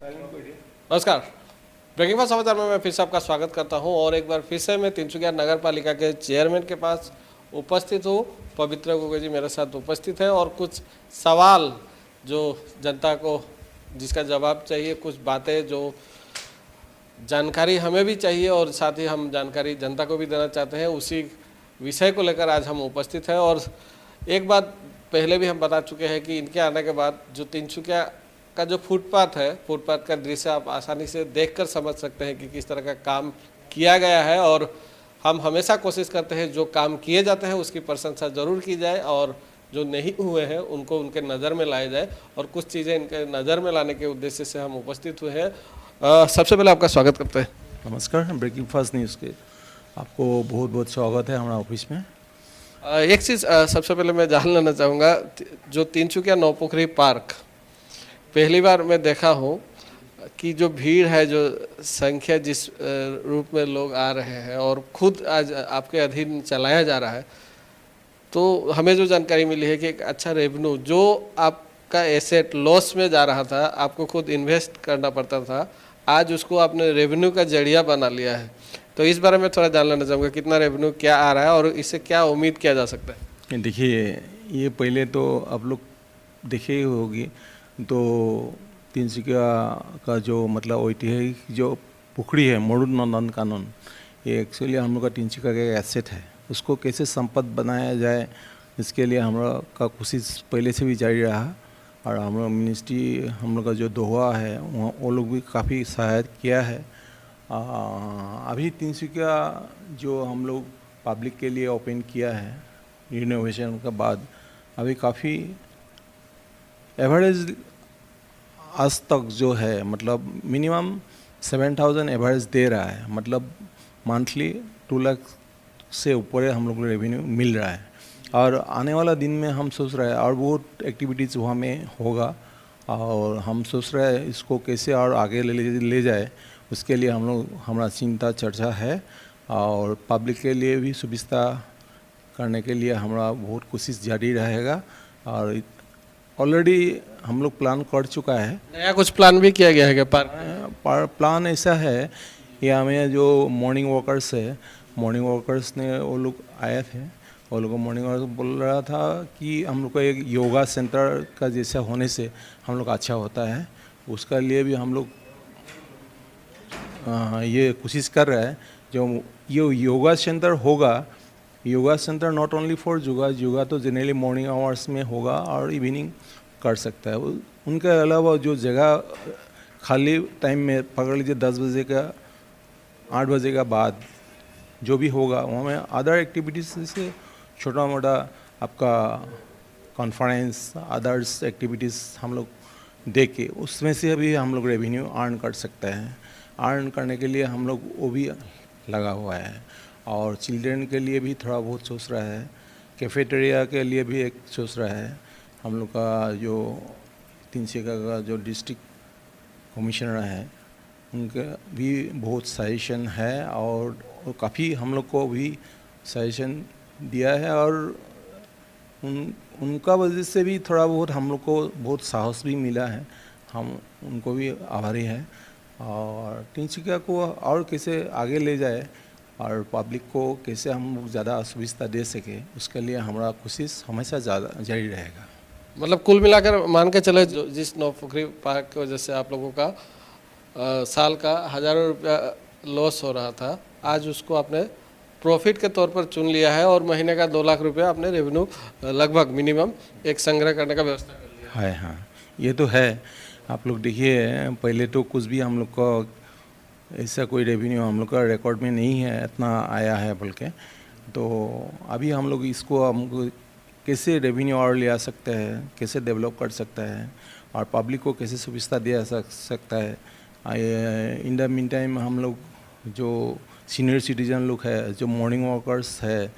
नमस्कार। Breaking fast समाचार में मैं फिर से आपका स्वागत करता हूं और एक बार फिर से मैं तिनसुकिया नगर पालिका के चेयरमैन के पास उपस्थित हूं। पवित्र गोगोई जी मेरे साथ उपस्थित है और कुछ सवाल जो जनता को जिसका जवाब चाहिए, कुछ बातें जो जानकारी हमें भी चाहिए और साथ ही हम जानकारी जनता को भी देना चाहते हैं, उसी विषय को लेकर आज हम उपस्थित हैं। और एक बात पहले भी हम बता चुके हैं कि इनके आने के बाद जो तिनसुकिया का जो फुटपाथ है, फुटपाथ का दृश्य आप आसानी से देखकर समझ सकते हैं कि किस तरह का काम किया गया है। और हम हमेशा कोशिश करते हैं जो काम किए जाते हैं उसकी प्रशंसा ज़रूर की जाए और जो नहीं हुए हैं उनको उनके नज़र में लाया जाए, और कुछ चीज़ें इनके नज़र में लाने के उद्देश्य से हम उपस्थित हुए हैं। सबसे पहले आपका स्वागत करते हैं। नमस्कार। ब्रेकिंग फास्ट न्यूज़ के आपको बहुत बहुत स्वागत है हमारा ऑफिस में। एक चीज़ सबसे पहले मैं जान लेना चाहूँगा, जो तिनसुकिया नौपोखरी पार्क पहली बार मैं देखा हूँ कि जो भीड़ है, जो संख्या जिस रूप में लोग आ रहे हैं और खुद आज आपके अधीन चलाया जा रहा है, तो हमें जो जानकारी मिली है कि एक अच्छा रेवेन्यू जो आपका एसेट लॉस में जा रहा था, आपको खुद इन्वेस्ट करना पड़ता था, आज उसको आपने रेवेन्यू का जरिया बना लिया है। तो इस बारे में थोड़ा जान लेना चाहूँगा, कितना रेवेन्यू क्या आ रहा है और इससे क्या उम्मीद किया जा सकता है। देखिए, ये पहले तो आप लोग देखे ही होगी, तो तिनसुकिया का जो मतलब ऐतिहासिक जो पुखड़ी है मोडून नंदन कानन, ये एक्चुअली हम लोग का तिनसुकिया का एसेट है। उसको कैसे संपत्ति बनाया जाए, इसके लिए हम लोग का कोशिश पहले से भी जारी रहा। और हम लोग मिनिस्ट्री, हम लोग का जो दोहा है वो लोग भी काफ़ी सहायता किया है। अभी तिनसुकिया जो हम लोग पब्लिक के लिए ओपन किया है रिनोवेशन के बाद, अभी काफ़ी एवरेज आज तक जो है मतलब मिनिमम 7,000 एवरेज दे रहा है। मतलब मंथली 2 लाख से ऊपर हम लोग को रेवेन्यू मिल रहा है। और आने वाला दिन में हम सोच रहे हैं और बहुत एक्टिविटीज़ वहाँ में होगा, और हम सोच रहे हैं इसको कैसे और आगे ले जाए, उसके लिए हम लोग हमारा चिंता चर्चा है। और पब्लिक के लिए भी सुविधा करने के लिए हमारा बहुत कोशिश जारी रहेगा। और ऑलरेडी हम लोग प्लान कर चुका है। नया कुछ प्लान भी किया गया है क्या पार्क? प्लान ऐसा है, ये हमें जो मॉर्निंग वॉकर्स है, मॉर्निंग वॉकर्स ने वो लोग आए थे, वो लोग मॉर्निंग वॉकर्स बोल रहा था कि हम लोग को एक योगा सेंटर का जैसा होने से हम लोग अच्छा होता है। उसका लिए भी हम लोग ये कोशिश कर रहा है। जो ये योगा सेंटर होगा, yoga centre not only for yoga तो जनरली मॉर्निंग आवर्स में होगा और इवनिंग कर सकता है। उनके अलावा जो जगह खाली टाइम में पकड़ लीजिए 10 बजे का 8 बजे का बाद जो भी होगा, वहाँ में अदर एक्टिविटीज़ जैसे छोटा मोटा आपका कॉन्फ्रेंस, अदर्स एक्टिविटीज़ हम लोग देख के उसमें से भी हम लोग रेवेन्यू अर्न कर सकते हैं। अर्न करने के लिए हम लोग वो भी लगा हुआ है। और चिल्ड्रन के लिए भी थोड़ा बहुत सोच रहा है, कैफेटेरिया के लिए भी एक सोच रहा है। हम लोग का जो तिनसुकिया का जो डिस्ट्रिक्ट कमिश्नर है, उनका भी बहुत सजेशन है और काफ़ी हम लोग को भी सजेशन दिया है। और उनका वजह से भी थोड़ा बहुत हम लोग को बहुत साहस भी मिला है। हम उनको भी आभारी हैं। और तिनसुकिया को और कैसे आगे ले जाए और पब्लिक को कैसे हम लोग ज़्यादा सुविधा दे सके, उसके लिए हमारा कोशिश हमेशा ज़्यादा जारी रहेगा। मतलब कुल मिलाकर मान के चले, जिस नौपोखरी पार्क की वजह से आप लोगों का साल का हज़ारों रुपया लॉस हो रहा था, आज उसको आपने प्रॉफिट के तौर पर चुन लिया है और महीने का 2 लाख रुपया आपने रेवेन्यू लगभग मिनिमम एक संग्रह करने का व्यवस्था कर लिया है। हाँ, ये तो है। आप लोग देखिए, पहले तो कुछ भी हम लोग का ऐसा कोई रेवेन्यू हम लोग का रिकॉर्ड में नहीं है, इतना आया है बोल के। तो अभी हम लोग इसको हमको कैसे रेवेन्यू और ले आ सकते हैं, कैसे डेवलप कर सकता है और पब्लिक को कैसे सुविधा दिया सकता है। इन द मीन टाइम हम लोग जो सीनियर सिटीजन लोग है, जो मॉर्निंग वॉकर्स है,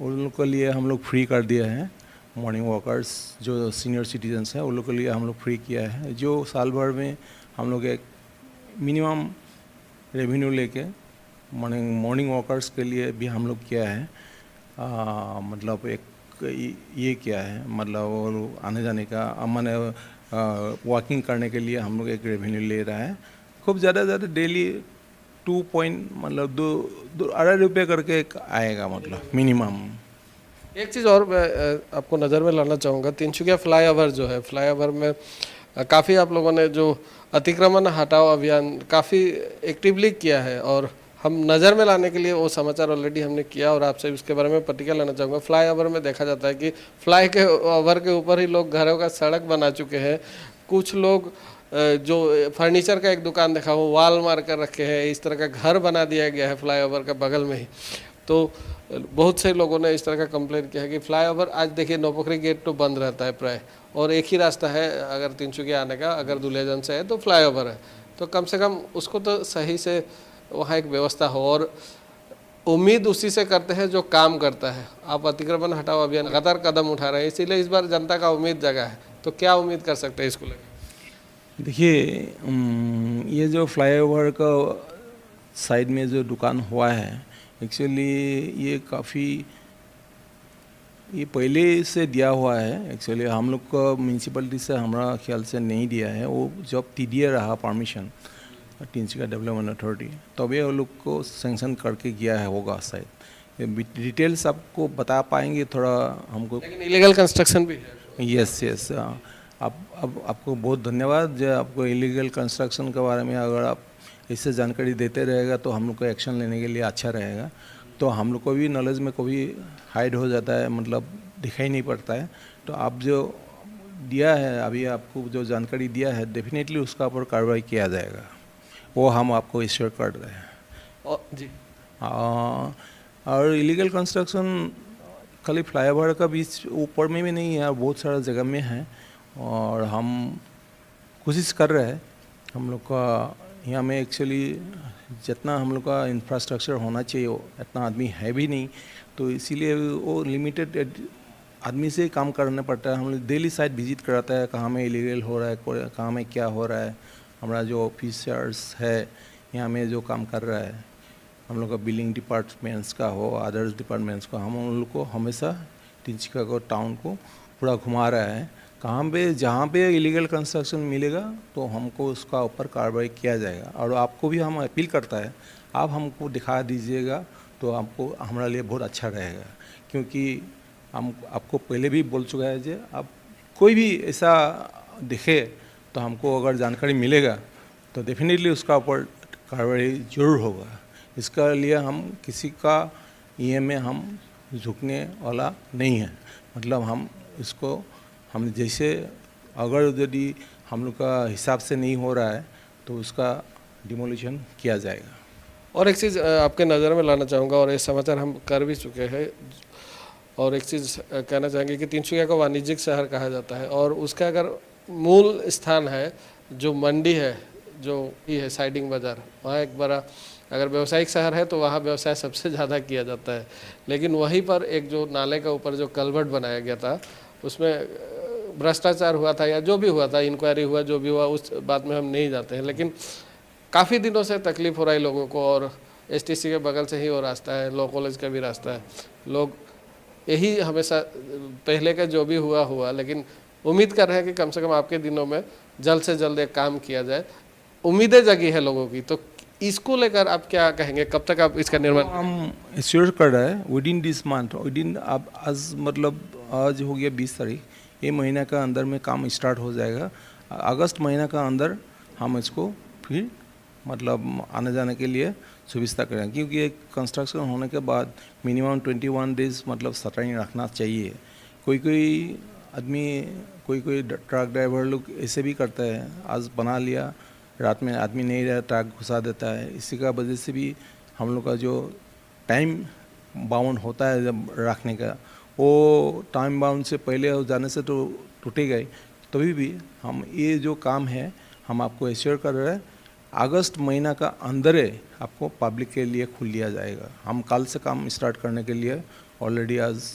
उन लोग के लिए हम लोग फ्री कर दिया है। मॉर्निंग वॉकर्स जो सीनियर सिटीजन्स हैं, उन लोग के लिए हम लोग फ्री किया है। जो साल भर में हम लोग एक मिनिमम रेवेन्यू लेके मॉर्निंग वॉकर्स के लिए भी हम लोग किया है। मतलब एक ये क्या है, मतलब और आने जाने का मैंने वॉकिंग करने के लिए हम लोग एक रेवेन्यू ले रहा है। खूब ज़्यादा डेली 2 पॉइंट मतलब दो 2.5 रुपये करके आएगा मतलब मिनिमम। एक चीज़ और मैं आपको नज़र में लाना चाहूँगा, तिनसुकिया फ्लाईओवर जो है, फ्लाईओवर में काफ़ी आप लोगों ने जो अतिक्रमण हटाओ अभियान काफ़ी एक्टिवली किया है, और हम नज़र में लाने के लिए वो समाचार ऑलरेडी हमने किया और आपसे इसके बारे में प्रतिक्रिया लेना चाहूँगा। फ्लाईओवर में देखा जाता है कि फ्लाई के ओवर के ऊपर ही लोग घरों का सड़क बना चुके हैं। कुछ लोग जो फर्नीचर का एक दुकान देखा वो वाल मार कर रखे हैं, इस तरह का घर बना दिया गया है फ्लाईओवर का बगल में ही। तो बहुत से लोगों ने इस तरह का कंप्लेंट किया है कि फ्लाईओवर आज देखिए नौपखरी गेट तो बंद रहता है प्राय, और एक ही रास्ता है अगर तिनसुकिया आने का, अगर दुलियाजन से है तो फ्लाईओवर है, तो कम से कम उसको तो सही से वहाँ एक व्यवस्था हो। और उम्मीद उसी से करते हैं जो काम करता है। आप अतिक्रमण हटाओ अभियान लगातार कदम उठा रहे हैं, इसीलिए इस बार जनता का उम्मीद जगा है, तो क्या उम्मीद कर सकते हैं इसको लेकर? देखिए ये जो फ्लाईओवर का साइड में जो दुकान हुआ है, एक्चुअली ये काफ़ी ये पहले से दिया हुआ है। एक्चुअली हम लोग को म्यूनसिपलिटी से हमारा ख्याल से नहीं दिया है, वो जब TDA रहा परमिशन, तिनसुकिया डेवलपमेंट अथॉरिटी, तभी वो लोग को सेंक्शन करके गया है होगा शायद। डिटेल्स आपको बता पाएंगे थोड़ा हमको। लेकिन इलीगल कंस्ट्रक्शन भी है। यस अब आपको बहुत धन्यवाद जो आपको इलीगल कंस्ट्रक्शन के बारे में अगर आप इससे जानकारी देते रहेगा तो हम लोग को एक्शन लेने के लिए अच्छा रहेगा। तो हम लोग को भी नॉलेज में कभी हाइड हो जाता है, मतलब दिखाई नहीं पड़ता है। तो आप जो दिया है अभी आपको जो जानकारी दिया है, डेफिनेटली उसका ऊपर कार्रवाई किया जाएगा, वो हम आपको इश्योर कर रहे हैं। जी और इलीगल कंस्ट्रक्शन खाली फ्लाईओवर का बीच ऊपर में भी नहीं है, बहुत सारा जगह में है, और हम कोशिश कर रहे हैं। हम लोग का यहाँ में एक्चुअली जितना हम लोग का इंफ्रास्ट्रक्चर होना चाहिए इतना आदमी है भी नहीं, तो इसीलिए वो लिमिटेड आदमी से काम करना पड़ता है। हम लोग डेली साइट विजिट कराता है, कहाँ में इलीगल हो रहा है, कहाँ में क्या हो रहा है। हमारा जो ऑफिसर्स है यहाँ में जो काम कर रहा है, हम लोग का बिलिंग डिपार्टमेंट्स का हो, अदर्स डिपार्टमेंट्स का, हम उन लोग को हमेशा तिनसुकिया को टाउन को पूरा घुमा रहा है। कहाँ पे जहाँ पे इलीगल कंस्ट्रक्शन मिलेगा तो हमको उसका ऊपर कार्रवाई किया जाएगा। और आपको भी हम अपील करता है, आप हमको दिखा दीजिएगा तो आपको हमारे लिए बहुत अच्छा रहेगा, क्योंकि हम आपको पहले भी बोल चुका है कि आप कोई भी ऐसा दिखे तो हमको अगर जानकारी मिलेगा तो डेफिनेटली उसका ऊपर कार्रवाई जरूर होगा। इसका लिए हम किसी का में हम झुकने वाला नहीं है। मतलब हम इसको हम जैसे अगर यदि हम लोग का हिसाब से नहीं हो रहा है तो उसका डिमोलिशन किया जाएगा। और एक चीज़ आपके नज़र में लाना चाहूँगा, और ये समाचार हम कर भी चुके हैं, और एक चीज़ कहना चाहेंगे कि तिनसुकिया को वाणिज्यिक शहर कहा जाता है, और उसका अगर मूल स्थान है जो मंडी है, जो ये है साइडिंग बाज़ार, वहाँ एक बड़ा अगर व्यावसायिक शहर है तो वहाँ व्यवसाय सबसे ज़्यादा किया जाता है। लेकिन वहीं पर एक जो नाले का ऊपर जो कल्वर्ट बनाया गया था उसमें भ्रष्टाचार हुआ था या जो भी हुआ था, इंक्वायरी हुआ, जो भी हुआ उस बात में हम नहीं जाते हैं, लेकिन काफ़ी दिनों से तकलीफ़ हो रहा है लोगों को। और STC के बगल से ही वो रास्ता है, लॉ कॉलेज का भी रास्ता है, लोग यही हमेशा पहले का जो भी हुआ, लेकिन उम्मीद कर रहे हैं कि कम से कम आपके दिनों में जल्द से जल्द एक काम किया जाए। उम्मीदें जगी है लोगों की, तो इसको लेकर आप क्या कहेंगे, कब तक आप इसका निर्माण? हम श्योर कर रहे हैं with in this month, with in अब आज मतलब आज हो गया 20 तारीख, ये महीना का अंदर में काम स्टार्ट हो जाएगा। अगस्त महीना का अंदर हम इसको फिर मतलब आने जाने के लिए सुविधा करें, क्योंकि एक कंस्ट्रक्शन होने के बाद मिनिमम 21 डेज मतलब शटरिंग रखना चाहिए। कोई आदमी कोई ट्रक ड्राइवर लोग ऐसे भी करते हैं, आज बना लिया, रात में आदमी नहीं रहा, ट्रक घुसा देता है। इसी का वजह से भी हम लोग का जो टाइम बाउंड होता है जब रखने का, वो टाइम बाउंड से पहले हो जाने से तो टूटेगा ही। तभी भी हम ये जो काम है हम आपको एश्योर कर रहे हैं, अगस्त महीना का अंदर आपको पब्लिक के लिए खुल दिया जाएगा। हम कल से काम स्टार्ट करने के लिए ऑलरेडी आज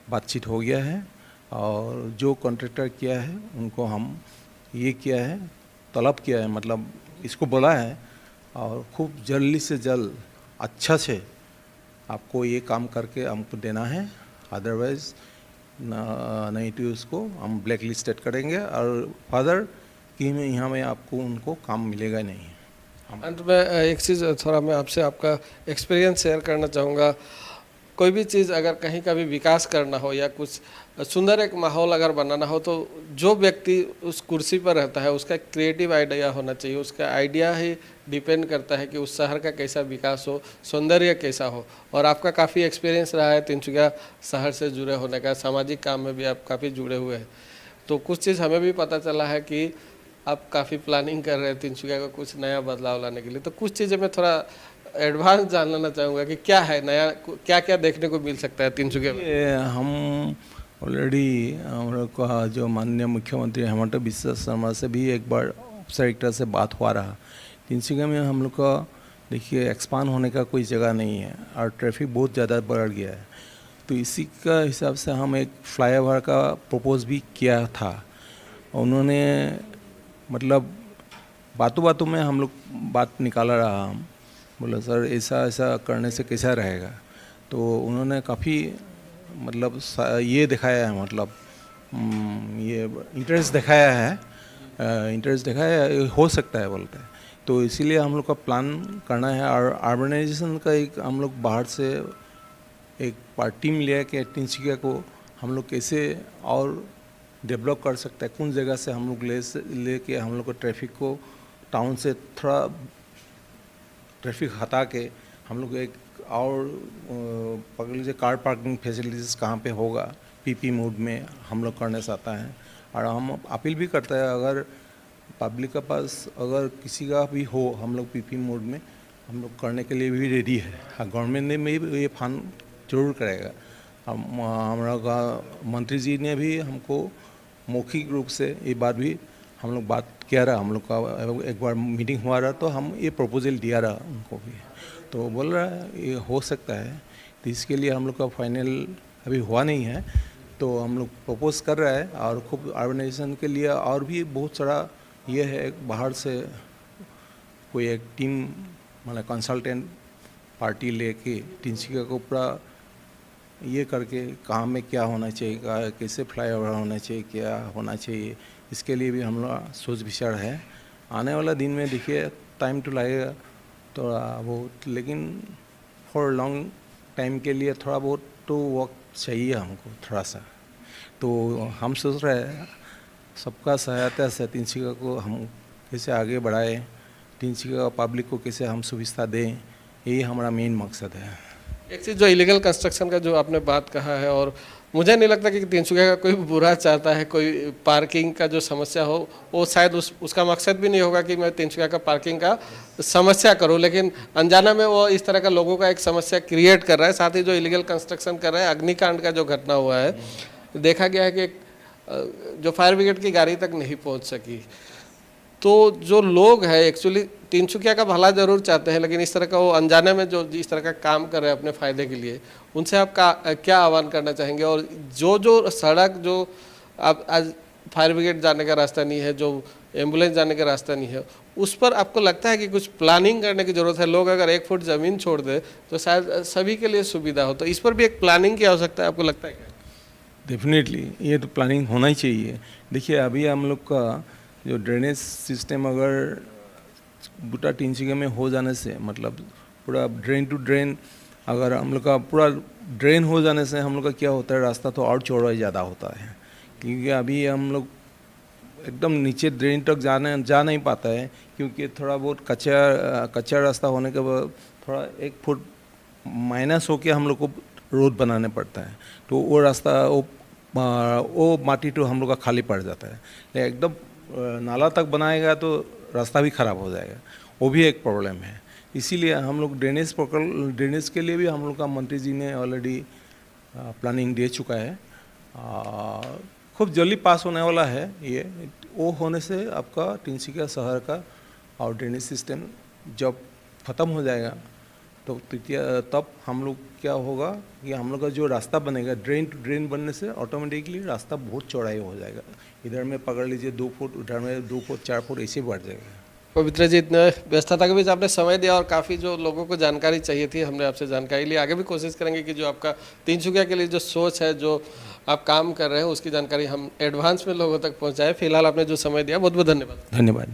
बातचीत हो गया है, और जो कॉन्ट्रैक्टर किया है उनको हम ये किया है, तलब किया है, मतलब इसको बोला है, और खूब जल्दी से जल्द अच्छा से आपको ये काम करके हमको देना है। अदरवाइज़ नहीं तो उसको हम ब्लैक लिस्टेड करेंगे और फर्दर कि में यहाँ में आपको उनको काम मिलेगा नहीं। अंत में एक चीज़ थोड़ा मैं आपसे आपका एक्सपीरियंस शेयर करना चाहूँगा। कोई भी चीज़ अगर कहीं का भी विकास करना हो या कुछ सुंदर एक माहौल अगर बनाना हो तो जो व्यक्ति उस कुर्सी पर रहता है उसका क्रिएटिव आइडिया होना चाहिए। उसका आइडिया ही डिपेंड करता है कि उस शहर का कैसा विकास हो, सौंदर्य कैसा हो। और आपका काफ़ी एक्सपीरियंस रहा है तिनसुकिया शहर से जुड़े होने का, सामाजिक काम में भी आप काफ़ी जुड़े हुए हैं। तो कुछ चीज़ हमें भी पता चला है कि आप काफ़ी प्लानिंग कर रहे हैं तिनसुकिया को कुछ नया बदलाव लाने के लिए। तो कुछ चीज़ें मैं थोड़ा एडवांस जान लेना चाहूँगा कि क्या है नया, क्या क्या देखने को मिल सकता है तिनसुकिया में। ये हम ऑलरेडी हम लोग का जो माननीय मुख्यमंत्री हेमंत बिस्वा शर्मा से भी एक बार ऑफिसर से बात हुआ रहा। तिनसुकिया में हम लोग का देखिए एक्सपांड होने का कोई जगह नहीं है और ट्रैफिक बहुत ज़्यादा बढ़ गया है। तो इसी का हिसाब से हम एक फ्लाईओवर का प्रपोज भी किया था। उन्होंने मतलब बातों बातों में हम लोग बात निकाला रहा। हम बोला सर ऐसा ऐसा करने से कैसा रहेगा। तो उन्होंने काफ़ी मतलब ये दिखाया है, मतलब ये इंटरेस्ट दिखाया है, इंटरेस्ट दिखाया है, हो सकता है बोलते हैं। तो इसीलिए हम लोग का प्लान करना है। और अर्बनाइजेशन का एक हम लोग बाहर से एक टीम लिया कि तिनसुकिया को हम लोग कैसे और डेवलप कर सकते हैं, कौन जगह से हम लोग लेके हम लोग को ट्रैफिक को टाउन से थोड़ा ट्रैफिक हटा के हम लोग एक और पकड़ लीजिए कार पार्किंग फैसिलिटीज़ कहाँ पे होगा पीपी मोड में हम लोग करना चाहता है। और हम अपील भी करते हैं अगर पब्लिक के पास अगर किसी का भी हो हम लोग पीपी मोड में हम लोग करने के लिए भी रेडी है। गवर्नमेंट ने भी ये फंड जरूर करेगा। हमारा मंत्री जी ने भी हमको मौखिक रूप से ये बात भी हम लोग बात किया रहा, हम लोग का एक बार मीटिंग हुआ रहा तो हम ये प्रपोजल दिया रहा उनको भी। तो बोल रहा है ये हो सकता है। तो इसके लिए हम लोग का फाइनल अभी हुआ नहीं है तो हम लोग प्रपोज कर रहा है। और खूब ऑर्गेनाइजेशन के लिए और भी बहुत सारा ये है बाहर से कोई एक टीम मतलब कंसल्टेंट पार्टी लेके तिनसुकिया को पूरा ये करके कहाँ में क्या होना चाहिए, कैसे फ्लाईओवर होना चाहिए, क्या होना चाहिए, इसके लिए भी हम लोग सोच विचार है। आने वाला दिन में देखिए टाइम तो लगेगा थोड़ा बहुत, लेकिन फॉर लॉन्ग टाइम के लिए थोड़ा बहुत तो वक्त चाहिए हमको थोड़ा सा। तो हम सोच रहे हैं सबका सहायता से तिनसुकिया को हम कैसे आगे बढ़ाएं, तिनसुकिया पब्लिक को कैसे हम सुविधा दें, यही हमारा मेन मकसद है। एक चीज़ जो इलीगल कंस्ट्रक्शन का जो आपने बात कहा है, और मुझे नहीं लगता कि तिनसुकिया का कोई बुरा चाहता है, कोई पार्किंग का जो समस्या हो वो शायद उसका मकसद भी नहीं होगा कि मैं तिनसुकिया का पार्किंग का समस्या करूं, लेकिन अनजाना में वो इस तरह का लोगों का एक समस्या क्रिएट कर रहा है। साथ ही जो इलीगल कंस्ट्रक्शन कर रहा है, अग्निकांड का जो घटना हुआ है देखा गया है कि जो फायर ब्रिगेड की गाड़ी तक नहीं पहुँच सकी। तो जो लोग हैं एक्चुअली तिनसुकिया का भला जरूर चाहते हैं, लेकिन इस तरह का वो अनजाने में जो इस तरह का काम कर रहे हैं अपने फ़ायदे के लिए, उनसे आप क्या आह्वान करना चाहेंगे। और जो सड़क जो आप आज फायर ब्रिगेड जाने का रास्ता नहीं है, जो एम्बुलेंस जाने का रास्ता नहीं है, उस पर आपको लगता है कि कुछ प्लानिंग करने की ज़रूरत है। लोग अगर 1 फुट ज़मीन छोड़ दे तो शायद सभी के लिए सुविधा हो। तो इस पर भी एक प्लानिंग की आवश्यकता है, आपको लगता है क्या? डेफिनेटली ये तो प्लानिंग होना ही चाहिए। देखिए अभी हम लोग का जो ड्रेनेज सिस्टम अगर बूटा तिनसुकिया में हो जाने से मतलब पूरा ड्रेन टू ड्रेन अगर हम लोग का पूरा ड्रेन हो जाने से हम लोग का क्या होता है, रास्ता तो और चौड़ा ज़्यादा होता है। क्योंकि अभी हम लोग एकदम नीचे ड्रेन तक जा नहीं पाता है, क्योंकि थोड़ा बहुत कच्चा रास्ता होने के बाद थोड़ा 1 फुट माइनस होके हम लोग को रोड बनाने पड़ता है। तो वो रास्ता वो माटी तो हम लोग का खाली पड़ जाता है। लेकिन एकदम नाला तक बनाएगा तो रास्ता भी ख़राब हो जाएगा, वो भी एक प्रॉब्लम है। इसीलिए हम लोग ड्रेनेज के लिए भी हम लोग का मंत्री जी ने ऑलरेडी प्लानिंग दे चुका है। खूब जल्दी पास होने वाला है ये। वो होने से आपका तिनसुकिया शहर का और ड्रेनेज सिस्टम जब ख़त्म हो जाएगा तो तब हम लोग क्या होगा कि हम लोग का जो रास्ता बनेगा ड्रेन टू ड्रेन बनने से ऑटोमेटिकली रास्ता बहुत चौड़ाई हो जाएगा। इधर में पकड़ लीजिए 2 फुट, उधर में 2 फुट 4 फुट ऐसे बढ़ जाएगा। पवित्र जी, इतने व्यस्तता के बीच आपने समय दिया और काफ़ी जो लोगों को जानकारी चाहिए थी हमने आपसे जानकारी ली। आगे भी कोशिश करेंगे कि जो आपका तिनसुकिया के लिए जो सोच है, जो आप काम कर रहे हैं उसकी जानकारी हम एडवांस में लोगों तक पहुंचाए। फिलहाल आपने जो समय दिया बहुत बहुत धन्यवाद। धन्यवाद।